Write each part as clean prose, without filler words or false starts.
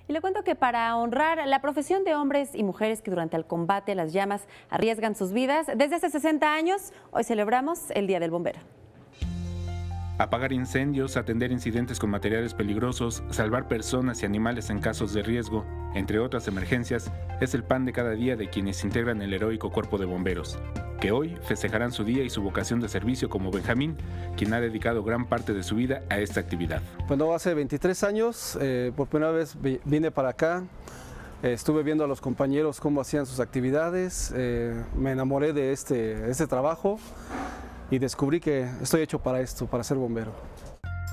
Y le cuento que para honrar la profesión de hombres y mujeres que durante el combate a las llamas arriesgan sus vidas, desde hace 60 años, hoy celebramos el Día del Bombero. Apagar incendios, atender incidentes con materiales peligrosos, salvar personas y animales en casos de riesgo, entre otras emergencias, es el pan de cada día de quienes integran el heroico Cuerpo de Bomberos, que hoy festejarán su día y su vocación de servicio como Benjamín, quien ha dedicado gran parte de su vida a esta actividad. Bueno, hace 23 años, por primera vez vine para acá, estuve viendo a los compañeros cómo hacían sus actividades, me enamoré de este trabajo y descubrí que estoy hecho para esto, para ser bombero.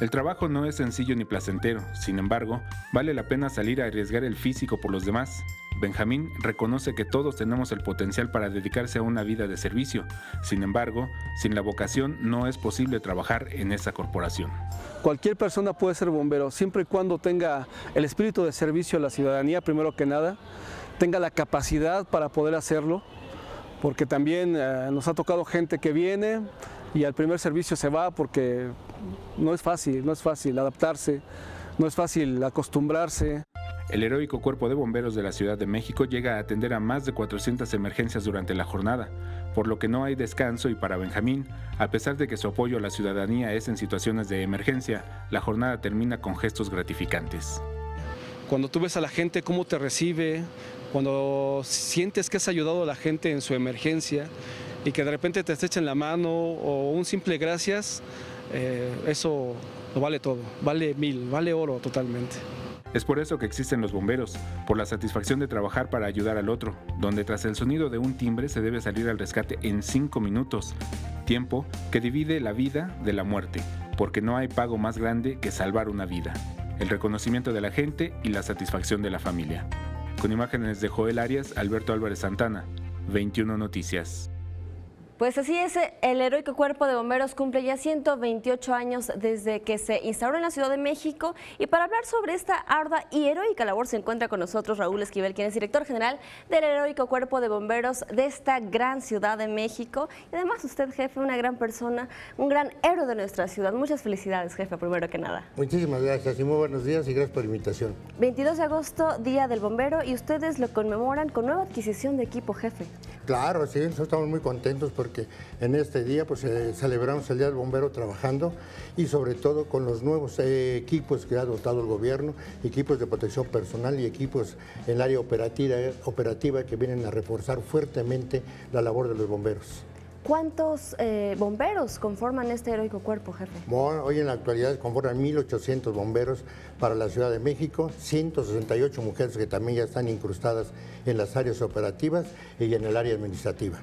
El trabajo no es sencillo ni placentero, sin embargo, vale la pena salir a arriesgar el físico por los demás. Benjamín reconoce que todos tenemos el potencial para dedicarse a una vida de servicio. Sin embargo, sin la vocación no es posible trabajar en esa corporación. Cualquier persona puede ser bombero, siempre y cuando tenga el espíritu de servicio a la ciudadanía, primero que nada, tenga la capacidad para poder hacerlo, porque también nos ha tocado gente que viene y al primer servicio se va porque no es fácil adaptarse, no es fácil acostumbrarse. El heroico Cuerpo de Bomberos de la Ciudad de México llega a atender a más de 400 emergencias durante la jornada, por lo que no hay descanso y para Benjamín, a pesar de que su apoyo a la ciudadanía es en situaciones de emergencia, la jornada termina con gestos gratificantes. Cuando tú ves a la gente cómo te recibe, cuando sientes que has ayudado a la gente en su emergencia y que de repente te estrechen la mano o un simple gracias, eso lo vale todo, vale mil, vale oro totalmente. Es por eso que existen los bomberos, por la satisfacción de trabajar para ayudar al otro, donde tras el sonido de un timbre se debe salir al rescate en 5 minutos, tiempo que divide la vida de la muerte, porque no hay pago más grande que salvar una vida, el reconocimiento de la gente y la satisfacción de la familia. Con imágenes de Joel Arias, Alberto Álvarez Santana, 21 Noticias. Pues así es, el heroico Cuerpo de Bomberos cumple ya 128 años desde que se instauró en la Ciudad de México, y para hablar sobre esta ardua y heroica labor se encuentra con nosotros Raúl Esquivel, quien es director general del heroico Cuerpo de Bomberos de esta gran Ciudad de México, y además usted, jefe, una gran persona, un gran héroe de nuestra ciudad. Muchas felicidades, jefe, primero que nada. Muchísimas gracias y muy buenos días y gracias por la invitación. 22 de agosto, Día del Bombero, y ustedes lo conmemoran con nueva adquisición de equipo, jefe. Claro, sí, estamos muy contentos porque en este día pues celebramos el Día del Bombero trabajando y sobre todo con los nuevos equipos que ha dotado el gobierno, equipos de protección personal y equipos en el área operativa que vienen a reforzar fuertemente la labor de los bomberos. ¿Cuántos bomberos conforman este heroico cuerpo, jefe? Bueno, hoy en la actualidad conforman 1.800 bomberos para la Ciudad de México, 168 mujeres que también ya están incrustadas en las áreas operativas y en el área administrativa.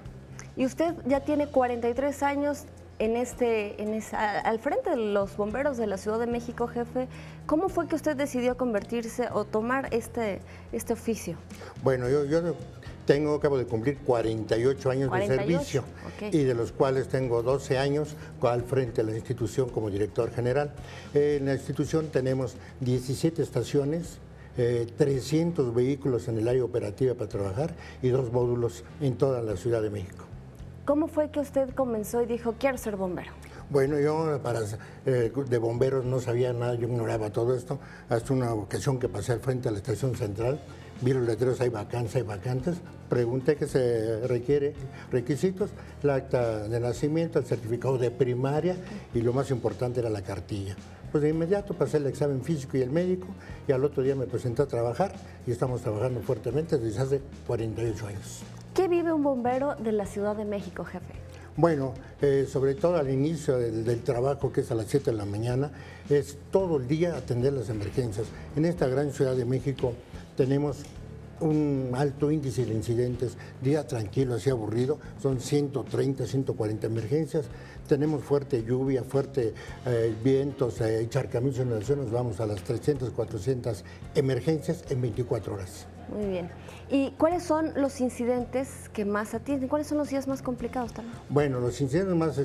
Y usted ya tiene 43 años al frente de los bomberos de la Ciudad de México, jefe. ¿Cómo fue que usted decidió convertirse o tomar este oficio? Bueno, yo acabo de cumplir 48 años de servicio, okay, y de los cuales tengo 12 años al frente de la institución como director general. En la institución tenemos 17 estaciones, 300 vehículos en el área operativa para trabajar y 2 módulos en toda la Ciudad de México. ¿Cómo fue que usted comenzó y dijo, quiero ser bombero? Bueno, yo de bomberos no sabía nada, yo ignoraba todo esto, hasta una ocasión que pasé al frente de la estación central, vi los letreros, hay vacantes, pregunté qué se requiere, requisitos, el acta de nacimiento, el certificado de primaria y lo más importante era la cartilla. Pues de inmediato pasé el examen físico y el médico y al otro día me presenté a trabajar y estamos trabajando fuertemente desde hace 48 años. ¿Qué vive un bombero de la Ciudad de México, jefe? Bueno, sobre todo al inicio del trabajo, que es a las 7 de la mañana, es todo el día atender las emergencias. En esta gran Ciudad de México tenemos un alto índice de incidentes, día tranquilo, así aburrido, son 130, 140 emergencias, tenemos fuerte lluvia, fuerte vientos, encharcamientos, inundaciones, vamos a las 300, 400 emergencias en 24 horas. Muy bien. ¿Y cuáles son los incidentes que más atienden? ¿Cuáles son los días más complicados también? Bueno, los incidentes más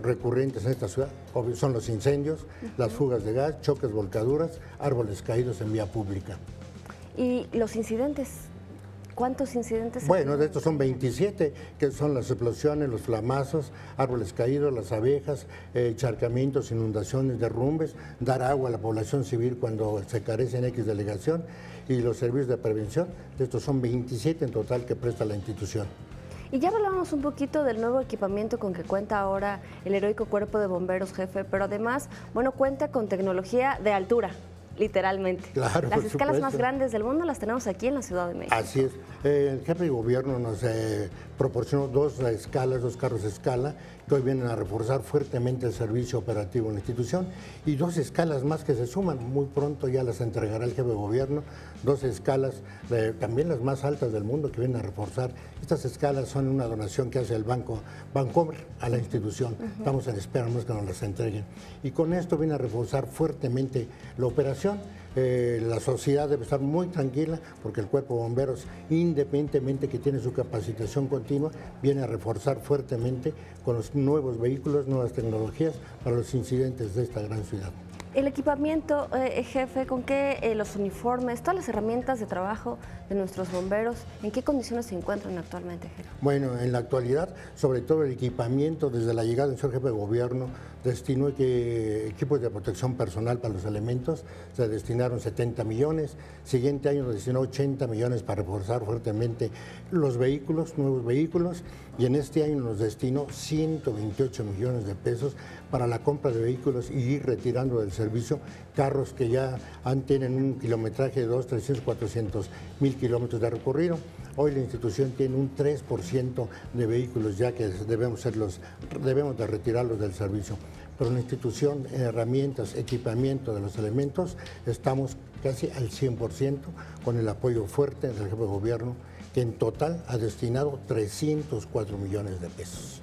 recurrentes en esta ciudad son los incendios, las fugas de gas, choques, volcaduras, árboles caídos en vía pública. ¿Y los incidentes ¿Cuántos incidentes? Bueno, de estos son 27, que son las explosiones, los flamazos, árboles caídos, las abejas, encharcamientos, inundaciones, derrumbes, dar agua a la población civil cuando se carece en X delegación y los servicios de prevención. De estos son 27 en total que presta la institución. Y ya hablábamos un poquito del nuevo equipamiento con que cuenta ahora el heroico Cuerpo de Bomberos, jefe, pero además, bueno, cuenta con tecnología de altura. Literalmente. Claro, las por escalas supuesto. más grandes del mundo las tenemos aquí en la Ciudad de México. Así es. El jefe de gobierno nos proporcionó 2 escalas, 2 carros de escala, que hoy vienen a reforzar fuertemente el servicio operativo en la institución, y 2 escalas más que se suman. Muy pronto ya las entregará el jefe de gobierno, 2 escalas, también las más altas del mundo, que vienen a reforzar. Estas escalas son una donación que hace el Banco Bancomer a la institución. Estamos en espera más que nos las entreguen. Y con esto viene a reforzar fuertemente la operación. La sociedad debe estar muy tranquila porque el Cuerpo de Bomberos, independientemente que tiene su capacitación continua, viene a reforzar fuertemente con los nuevos vehículos, nuevas tecnologías para los incidentes de esta gran ciudad. El equipamiento, jefe, ¿con qué los uniformes, todas las herramientas de trabajo de nuestros bomberos, en qué condiciones se encuentran actualmente, jefe? Bueno, en la actualidad, sobre todo el equipamiento, desde la llegada del señor jefe de gobierno, destinó equipos de protección personal para los elementos, se destinaron 70 millones, siguiente año nos destinó 80 millones para reforzar fuertemente los vehículos, nuevos vehículos, y en este año nos destinó 128 millones de pesos para la compra de vehículos y ir retirando del servicio carros que ya tienen un kilometraje de 200, 300, 400 mil kilómetros de recorrido. Hoy la institución tiene un 3% de vehículos ya que debemos de retirarlos del servicio. Pero la institución, en herramientas, equipamiento de los elementos, estamos casi al 100% con el apoyo fuerte del jefe de gobierno, que en total ha destinado 304 millones de pesos.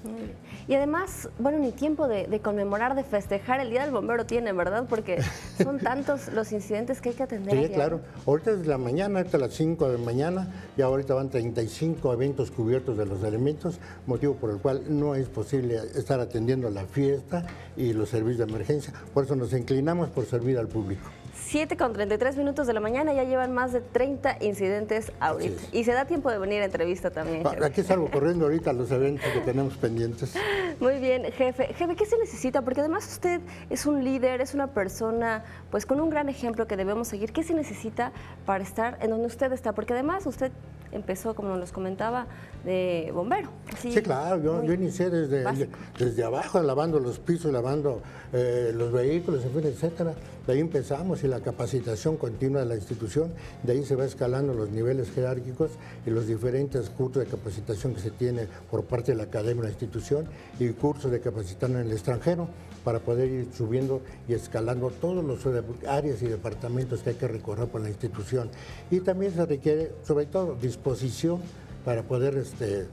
Y además, bueno, ni tiempo de conmemorar, de festejar el Día del Bombero tiene, ¿verdad? Porque son tantos los incidentes que hay que atender. Sí, claro. Ahorita es la mañana, ahorita a las 5 de la mañana, y ahorita van 35 eventos cubiertos de los elementos, motivo por el cual no es posible estar atendiendo la fiesta y los servicios de emergencia. Por eso nos inclinamos por servir al público. 7:33 de la mañana, ya llevan más de 30 incidentes ahorita. Y se da tiempo de venir a entrevista también, jefe. Aquí salgo corriendo ahorita a los eventos que tenemos pendientes. Muy bien, jefe. Jefe, ¿qué se necesita? Porque además usted es un líder, es una persona pues con un gran ejemplo que debemos seguir. ¿Qué se necesita para estar en donde usted está? Porque además usted empezó, como nos comentaba, de bombero. Sí, claro, yo inicié desde abajo, lavando los pisos, lavando los vehículos, en fin, etcétera. De ahí empezamos y la capacitación continua de la institución, de ahí se va escalando los niveles jerárquicos y los diferentes cursos de capacitación que se tiene por parte de la academia de la institución y cursos de capacitación en el extranjero para poder ir subiendo y escalando todos los áreas y departamentos que hay que recorrer por la institución. Y también se requiere, sobre todo, disposición para poder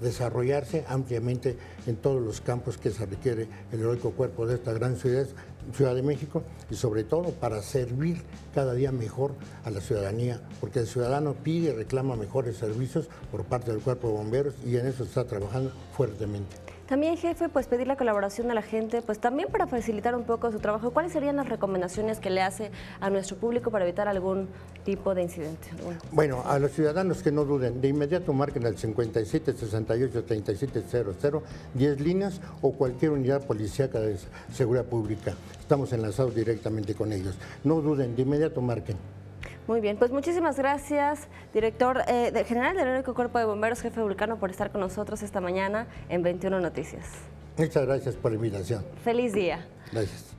desarrollarse ampliamente en todos los campos que se requiere el heroico cuerpo de esta gran Ciudad de México, y sobre todo para servir cada día mejor a la ciudadanía, porque el ciudadano pide y reclama mejores servicios por parte del Cuerpo de Bomberos y en eso se está trabajando fuertemente. También, jefe, pues pedir la colaboración de la gente, pues también para facilitar un poco su trabajo. ¿Cuáles serían las recomendaciones que le hace a nuestro público para evitar algún tipo de incidente? Bueno, a los ciudadanos que no duden, de inmediato marquen al 57 68 37 00, 10 líneas o cualquier unidad policíaca de seguridad pública. Estamos enlazados directamente con ellos. No duden, de inmediato marquen. Muy bien, pues muchísimas gracias, director general del heroico Cuerpo de Bomberos, jefe Vulcano, por estar con nosotros esta mañana en 21 Noticias. Muchas gracias por la invitación. Feliz día. Gracias.